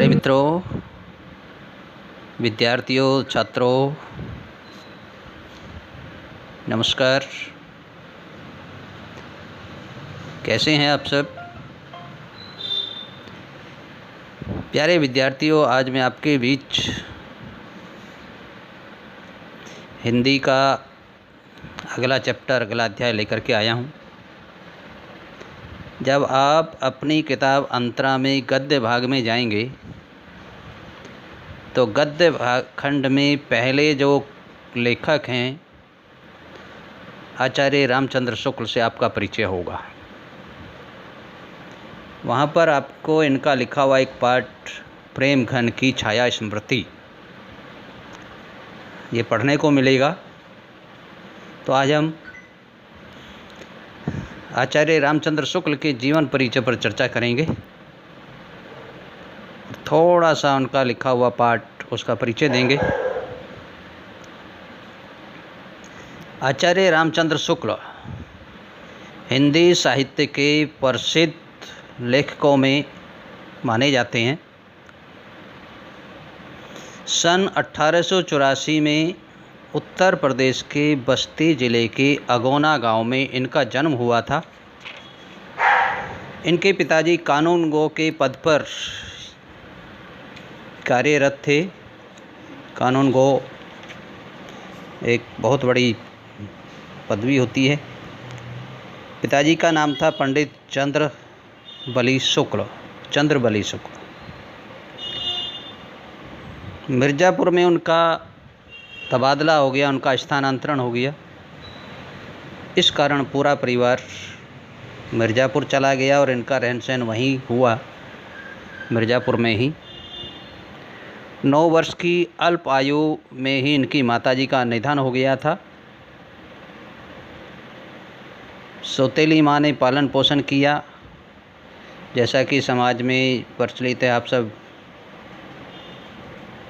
प्यारे मित्रों, विद्यार्थियों, छात्रों, नमस्कार। कैसे हैं आप सब? प्यारे विद्यार्थियों, आज मैं आपके बीच हिंदी का अगला चैप्टर, अगला अध्याय लेकर के आया हूँ। जब आप अपनी किताब अंतरा में गद्य भाग में जाएंगे तो गद्य भाग खंड में पहले जो लेखक हैं आचार्य रामचंद्र शुक्ल से आपका परिचय होगा। वहाँ पर आपको इनका लिखा हुआ एक पाठ प्रेम घन की छाया स्मृति ये पढ़ने को मिलेगा। तो आज हम आचार्य रामचंद्र शुक्ल के जीवन परिचय पर चर्चा करेंगे। थोड़ा सा उनका लिखा हुआ पाठ उसका परिचय देंगे। आचार्य रामचंद्र शुक्ल हिंदी साहित्य के प्रसिद्ध लेखकों में माने जाते हैं। सन 1884 में उत्तर प्रदेश के बस्ती ज़िले के अगौना गांव में इनका जन्म हुआ था। इनके पिताजी कानूनगो के पद पर कार्यरत थे। कानूनगो एक बहुत बड़ी पदवी होती है। पिताजी का नाम था पंडित चंद्रबली शुक्ल। मिर्ज़ापुर में उनका तबादला हो गया, उनका स्थानांतरण हो गया। इस कारण पूरा परिवार मिर्ज़ापुर चला गया और इनका रहन सहन वहीं हुआ, मिर्ज़ापुर में ही। 9 वर्ष की अल्प आयु में ही इनकी माताजी का निधन हो गया था। सौतेली माँ ने पालन पोषण किया। जैसा कि समाज में प्रचलित है, आप सब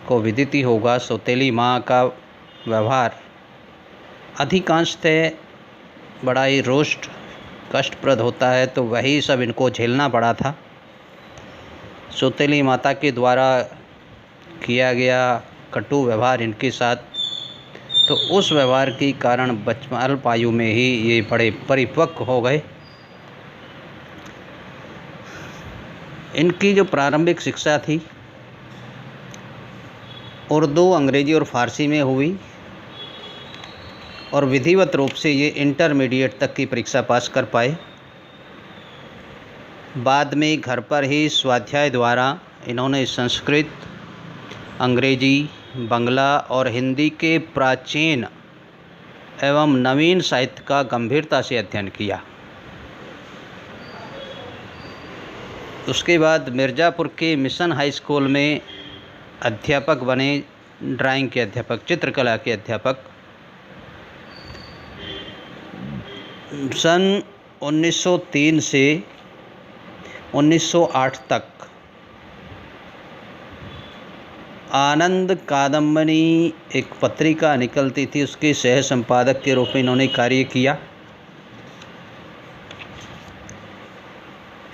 को विदित ही होगा, सौतेली माँ का व्यवहार अधिकांशतः बड़ा ही रोष्ट कष्टप्रद होता है, तो वही सब इनको झेलना पड़ा था। सौतेली माता के द्वारा किया गया कटु व्यवहार इनके साथ, तो उस व्यवहार के कारण बचपन अल्प आयु में ही ये बड़े परिपक्व हो गए। इनकी जो प्रारंभिक शिक्षा थी उर्दू, अंग्रेजी और फ़ारसी में हुई और विधिवत रूप से ये इंटरमीडिएट तक की परीक्षा पास कर पाए। बाद में घर पर ही स्वाध्याय द्वारा इन्होंने संस्कृत, अंग्रेजी, बंगला और हिंदी के प्राचीन एवं नवीन साहित्य का गंभीरता से अध्ययन किया। उसके बाद मिर्ज़ापुर के मिशन हाई स्कूल में अध्यापक बने, ड्राइंग के अध्यापक, चित्रकला के अध्यापक। सन 1903 से 1908 तक आनंद कादम्बनी एक पत्रिका निकलती थी, उसके सह संपादक के रूप में इन्होंने कार्य किया।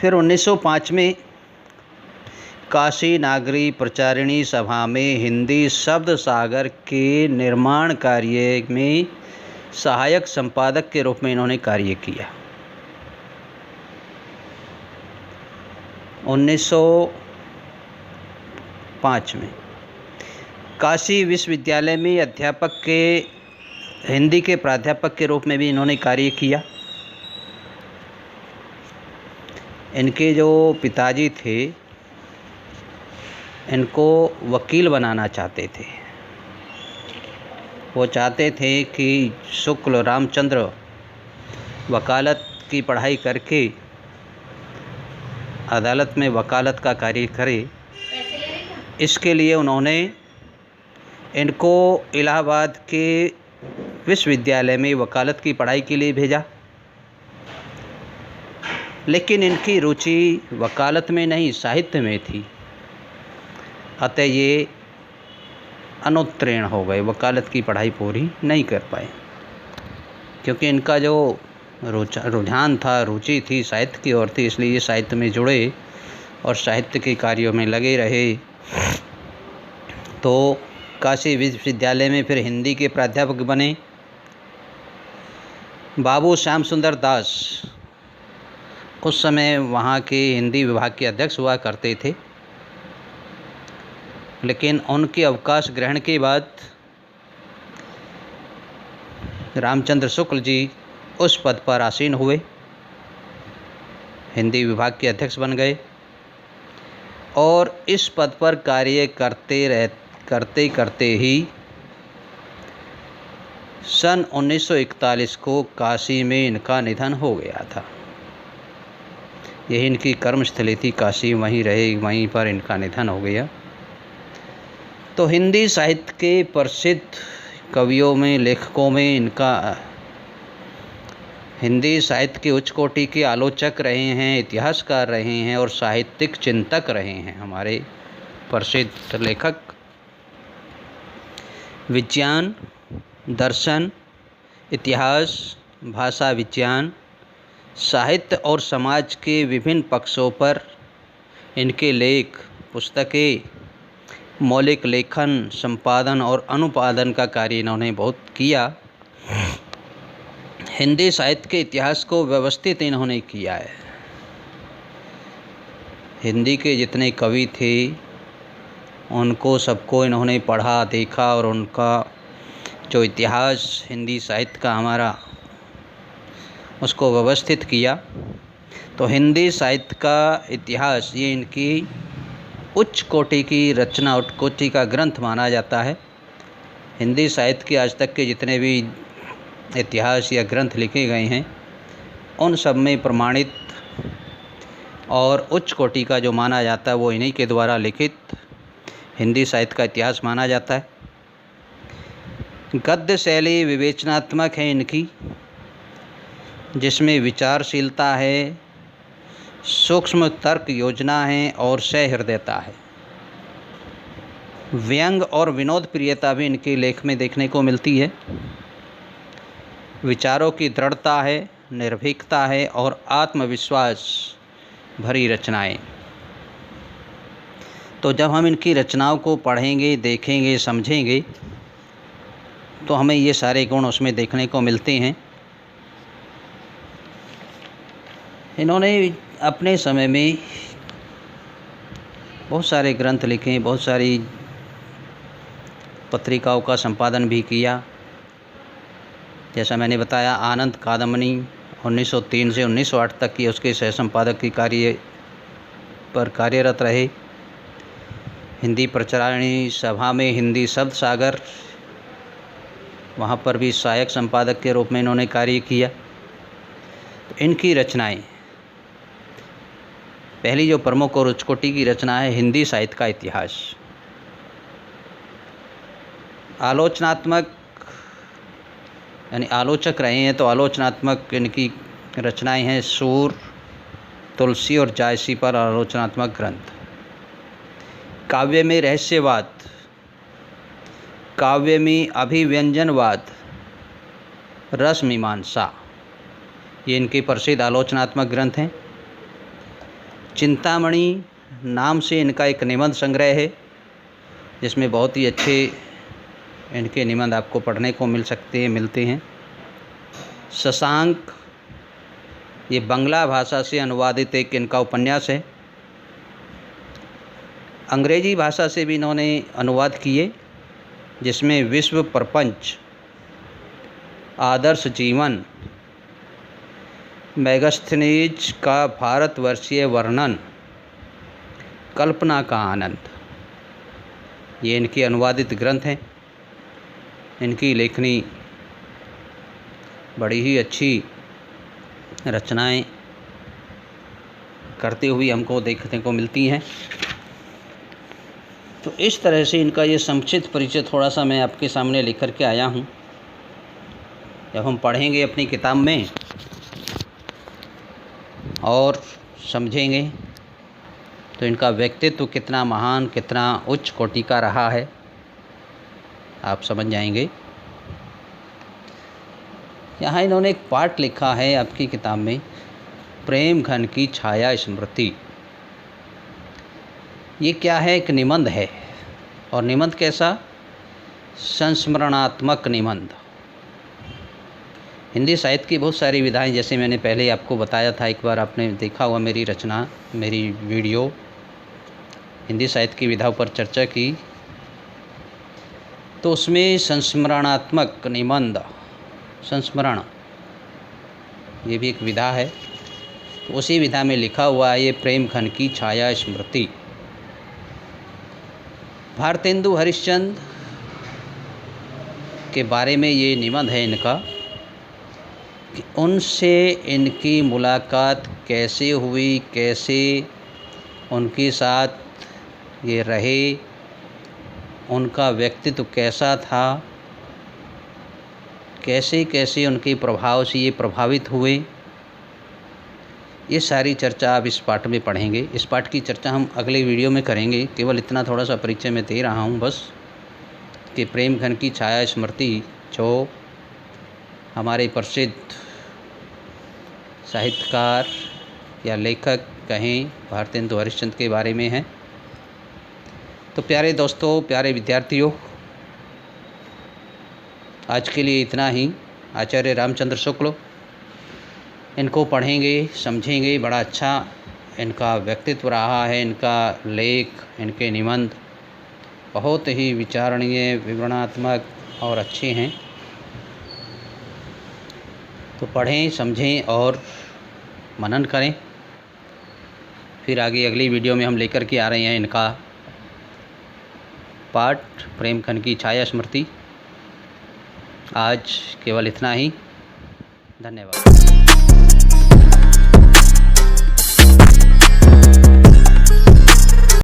फिर 1905 में काशी नागरी प्रचारिणी सभा में हिंदी शब्द सागर के निर्माण कार्य में सहायक संपादक के रूप में इन्होंने कार्य किया। 1905 में काशी विश्वविद्यालय में अध्यापक के हिंदी के प्राध्यापक के रूप में भी इन्होंने कार्य किया। इनके जो पिताजी थे इनको वकील बनाना चाहते थे। वो चाहते थे कि शुक्ल रामचंद्र वकालत की पढ़ाई करके अदालत में वकालत का कार्य करे। इसके लिए उन्होंने इनको इलाहाबाद के विश्वविद्यालय में वकालत की पढ़ाई के लिए भेजा। लेकिन इनकी रुचि वकालत में नहीं, साहित्य में थी। अतः ये अनुत्तीर्ण हो गए, वकालत की पढ़ाई पूरी नहीं कर पाए, क्योंकि इनका जो रुझान था, रुचि थी साहित्य की ओर थी। इसलिए ये साहित्य में जुड़े और साहित्य के कार्यों में लगे रहे। तो काशी विश्वविद्यालय में फिर हिंदी के प्राध्यापक बने। बाबू श्याम सुंदर दास उस समय वहाँ के हिंदी विभाग के अध्यक्ष हुआ करते थे, लेकिन उनके अवकाश ग्रहण के बाद रामचंद्र शुक्ल जी उस पद पर आसीन हुए, हिंदी विभाग के अध्यक्ष बन गए और इस पद पर कार्य करते करते ही सन 1941 को काशी में इनका निधन हो गया था। यही इनकी कर्मस्थली थी, काशी, वहीं रहे, वहीं पर इनका निधन हो गया। तो हिंदी साहित्य के प्रसिद्ध कवियों में, लेखकों में इनका, हिंदी साहित्य के उच्च कोटि के आलोचक रहे हैं, इतिहासकार रहे हैं और साहित्यिक चिंतक रहे हैं हमारे प्रसिद्ध लेखक। विज्ञान, दर्शन, इतिहास, भाषा विज्ञान, साहित्य और समाज के विभिन्न पक्षों पर इनके लेख, पुस्तकें, मौलिक लेखन, संपादन और अनुपादन का कार्य इन्होंने बहुत किया। हिंदी साहित्य के इतिहास को व्यवस्थित इन्होंने किया है। हिंदी के जितने कवि थे उनको सबको इन्होंने पढ़ा, देखा और उनका जो इतिहास हिंदी साहित्य का हमारा, उसको व्यवस्थित किया। तो हिंदी साहित्य का इतिहास ये इनकी उच्च कोटि की रचना, उच्च कोटि का ग्रंथ माना जाता है। हिंदी साहित्य के आज तक के जितने भी इतिहास या ग्रंथ लिखे गए हैं उन सब में प्रमाणित और उच्च कोटि का जो माना जाता है वो इन्हीं के द्वारा लिखित हिंदी साहित्य का इतिहास माना जाता है। गद्य शैली विवेचनात्मक है इनकी, जिसमें विचारशीलता है, सूक्ष्म तर्क योजना है और सहृदयता है। व्यंग और विनोद प्रियता भी इनके लेख में देखने को मिलती है। विचारों की दृढ़ता है, निर्भीकता है और आत्मविश्वास भरी रचनाएं। तो जब हम इनकी रचनाओं को पढ़ेंगे, देखेंगे, समझेंगे तो हमें ये सारे गुण उसमें देखने को मिलते हैं। इन्होंने अपने समय में बहुत सारे ग्रंथ लिखे, बहुत सारी पत्रिकाओं का संपादन भी किया। जैसा मैंने बताया, आनंद कादम्बनी 1903 से 1908 तक की उसके सह संपादक की कार्य पर कार्यरत रहे। हिंदी प्रचारिणी सभा में हिंदी शब्द सागर, वहाँ पर भी सहायक संपादक के रूप में इन्होंने कार्य किया। तो इनकी रचनाएं, पहली जो प्रमुख और उच्च कोटि की रचना है हिंदी साहित्य का इतिहास। आलोचनात्मक यानी आलोचक रहे हैं तो आलोचनात्मक इनकी रचनाएं हैं। सूर, तुलसी और जायसी पर आलोचनात्मक ग्रंथ। काव्य में रहस्यवाद, काव्य में अभिव्यंजनवाद, रस मीमांसा, ये इनके प्रसिद्ध आलोचनात्मक ग्रंथ हैं। चिंतामणि नाम से इनका एक निबंध संग्रह है, जिसमें बहुत ही अच्छे इनके निबंध आपको पढ़ने को मिलते हैं। शशांक, ये बंगला भाषा से अनुवादित एक इनका उपन्यास है। अंग्रेजी भाषा से भी इन्होंने अनुवाद किए, जिसमें विश्व प्रपंच, आदर्श जीवन, मेगास्थनीज का भारतवर्षीय वर्णन, कल्पना का आनंद, ये इनके अनुवादित ग्रंथ हैं। इनकी लेखनी बड़ी ही अच्छी रचनाएं करते हुए हमको देखने को मिलती हैं। तो इस तरह से इनका ये संक्षिप्त परिचय थोड़ा सा मैं आपके सामने लेकर के आया हूँ। जब हम पढ़ेंगे अपनी किताब में और समझेंगे तो इनका व्यक्तित्व कितना महान, कितना उच्च कोटि का रहा है, आप समझ जाएंगे। यहाँ इन्होंने एक पाठ लिखा है आपकी किताब में, प्रेम घन की छाया स्मृति। ये क्या है? एक निबंध है। और निबंध कैसा? संस्मरणात्मक निबंध। हिंदी साहित्य की बहुत सारी विधाएं, जैसे मैंने पहले आपको बताया था, एक बार आपने देखा हुआ मेरी रचना, मेरी वीडियो, हिंदी साहित्य की विधाओं पर चर्चा की, तो उसमें संस्मरणात्मक निबंध, संस्मरण, ये भी एक विधा है। तो उसी विधा में लिखा हुआ है ये प्रेम घन की छाया स्मृति। भारतेंदु हरिश्चंद्र के बारे में ये निबंध है इनका, कि उनसे इनकी मुलाकात कैसे हुई, कैसे उनके साथ ये रहे, उनका व्यक्तित्व कैसा था, कैसे कैसे उनके प्रभाव से ये प्रभावित हुए, ये सारी चर्चा आप इस पाठ में पढ़ेंगे। इस पाठ की चर्चा हम अगले वीडियो में करेंगे। केवल इतना थोड़ा सा परिचय मैं दे रहा हूँ बस, कि प्रेम घन की छाया स्मृति जो हमारे प्रसिद्ध साहित्यकार या लेखक कहें भारतेंदु हरिश्चंद्र के बारे में है। तो प्यारे दोस्तों, प्यारे विद्यार्थियों, आज के लिए इतना ही। आचार्य रामचंद्र शुक्ल, इनको पढ़ेंगे, समझेंगे। बड़ा अच्छा इनका व्यक्तित्व रहा है, इनका लेख, इनके निबंध बहुत ही विचारणीय, विवरणात्मक और अच्छे हैं। तो पढ़ें, समझें और मनन करें। फिर आगे अगली वीडियो में हम लेकर के आ रहे हैं इनका पाठ, प्रेम घन की छाया स्मृति। आज केवल इतना ही। धन्यवाद।